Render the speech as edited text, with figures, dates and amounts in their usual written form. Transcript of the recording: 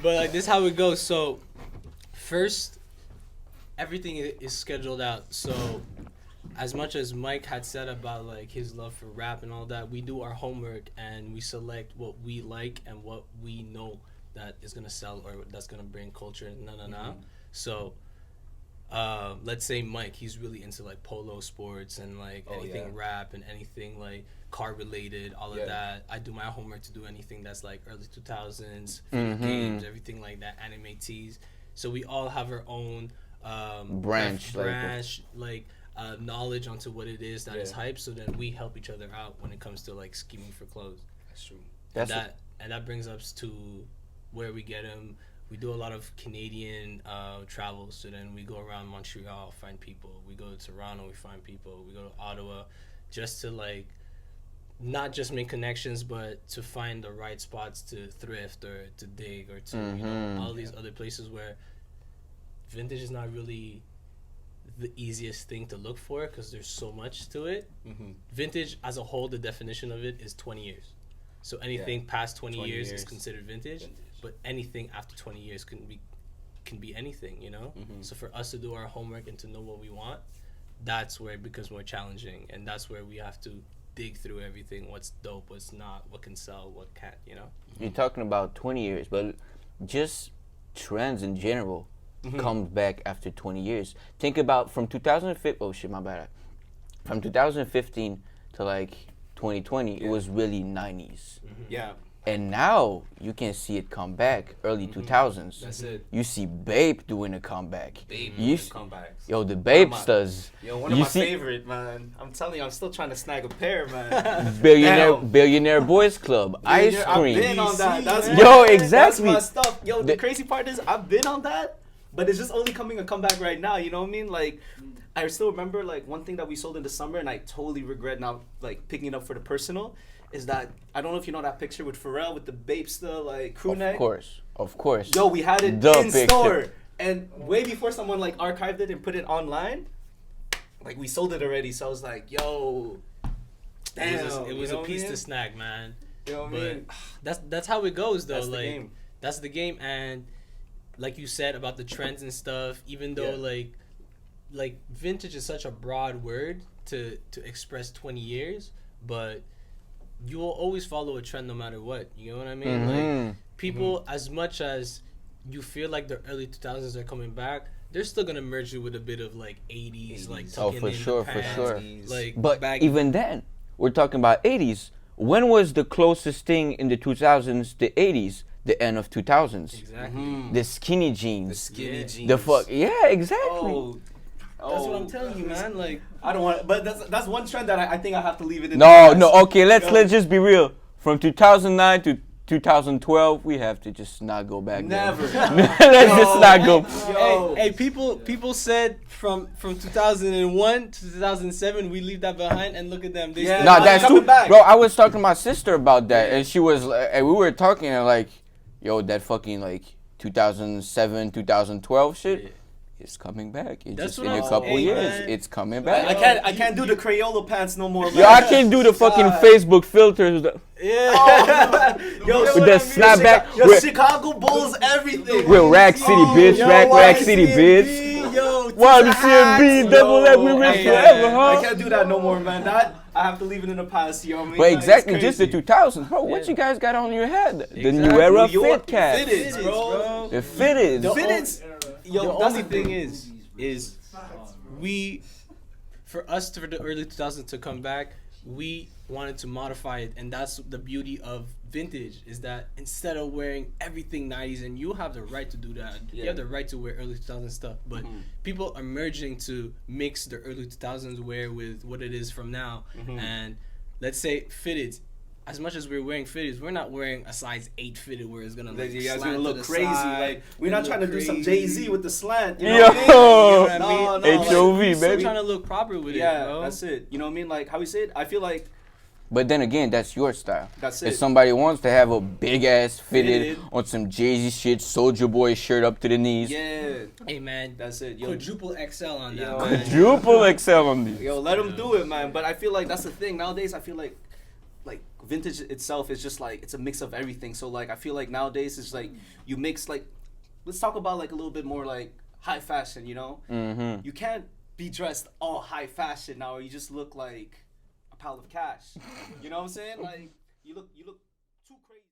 But like this, is how it goes. So first, everything is scheduled out. So as much as Mike had said about like his love for rap and all that, we do our homework and we select what we like and what we know that is gonna sell or that's gonna bring culture. So let's say Mike, he's really into like polo sports and like anything rap and anything like car related, all of that. I do my homework to do anything that's like early 2000s, games, everything like that, anime tees. So we all have our own branch knowledge onto what it is that is hype. So then we help each other out when it comes to like scheming for clothes. That's true. And that brings us to where we get them. We do a lot of Canadian travels. So then we go around Montreal, find people. We go to Toronto, we find people. We go to Ottawa, just to like not just make connections, but to find the right spots to thrift or to dig or to you know all these other places where vintage is not really the easiest thing to look for because there's so much to it. Vintage as a whole, the definition of it is 20 years. So anything past 20 years is considered vintage, but anything after 20 years can be anything, you know? So for us to do our homework and to know what we want, that's where it becomes more challenging, and that's where we have to dig through everything, what's dope, what's not, what can sell, what can't, you know? You're talking about 20 years, but just trends in general comes back after 20 years. Think about from 2015, oh shit, my bad. From 2015 to like 2020, it was really 90s. Yeah. And now you can see it come back early 2000s. That's it. You see Bape doing a comeback. Babe comebacks. Yo, the Bapesters. One of my favorite, man. I'm telling you, I'm still trying to snag a pair, man. Billionaire Boys Club, Ice Cream. I've been on that. Exactly. That's my stuff. Yo, the crazy part is I've been on that, but it's just only coming a comeback right now. You know what I mean? Like, I still remember like one thing that we sold in the summer, and I totally regret now like picking it up for the personal. Is that I don't know if you know that picture with Pharrell with the Bapesta like crew neck. Of course. Yo, we had it in store, and way before someone like archived it and put it online, like we sold it already. So I was like, yo, damn, it was a piece to snag, man. You know what I mean? That's how it goes though. That's like the game. That's the game, and like you said about the trends and stuff. Even though like vintage is such a broad word to express 20 years, but you will always follow a trend no matter what. You know what I mean? Like people, as much as you feel like the early 2000s are coming back, they're still gonna merge it with a bit of like 80s, like tucking in the pants, like but even then, we're talking about 80s. When was the closest thing in the 2000s? The 80s, the end of 2000s. Exactly. The skinny jeans. The skinny jeans. The fuck. Yeah, exactly. That's what I'm telling you, man. Like I don't want, but that's one trend that I think I have to leave it in. No. Okay, let's just be real. From 2009 to 2012, we have to just not go back. Never. Let's just not go. Hey, people said from 2001 to 2007 we leave that behind, and look at them. They That's true, bro. I was talking to my sister about that, and she was, and we were talking, and like, yo, that fucking like 2007, 2012 shit. It's coming back. It's just in a couple years. Man. It's coming back. I can't do the Crayola pants no more. Yo, I can't do the fucking Facebook filters. Yeah. Yo, with the snapback. Yo, Chicago Bulls, everything. With Rack City, bitch. Rack City, bitch. Yo, YMCMB, double F, we rich forever, huh? I can't do that no more, man. That I have to leave it in the past, you know what I mean? But exactly, just the 2000s, bro. What you guys got on your head? The new era fit cats. Fitteds, bro. The fitteds. The fitteds. Yo, the only thing is we, for the early 2000s to come back, we wanted to modify it, and that's the beauty of vintage, is that instead of wearing everything 90s, and you have the right to do that, you have the right to wear early 2000s stuff, but people are merging to mix the early 2000s wear with what it is from now, and let's say fitteds. As much as we're wearing fitteds, we're not wearing a size 8 fitted where it's gonna like you guys gonna look crazy. Side, like we're not trying to do some Jay-Z with the slant. You know what I mean? HOV, like, baby. Trying to look proper with it. Yeah, that's it. You know what I mean? Like how we say it. I feel like. But then again, that's your style. That's it. If somebody wants to have a big ass fitted on some Jay-Z shit, Soulja Boy shirt up to the knees. Yeah. Hey man, that's it. Yo, quadruple XL on that. Quadruple XL on these. Yo, let them do it, man. But I feel like that's the thing nowadays. I feel like like vintage itself is just like it's a mix of everything. So like I feel like nowadays it's like you mix like let's talk about like a little bit more like high fashion, you know? Mm-hmm. You can't be dressed all high fashion now or you just look like a pile of cash. You know what I'm saying? Like you look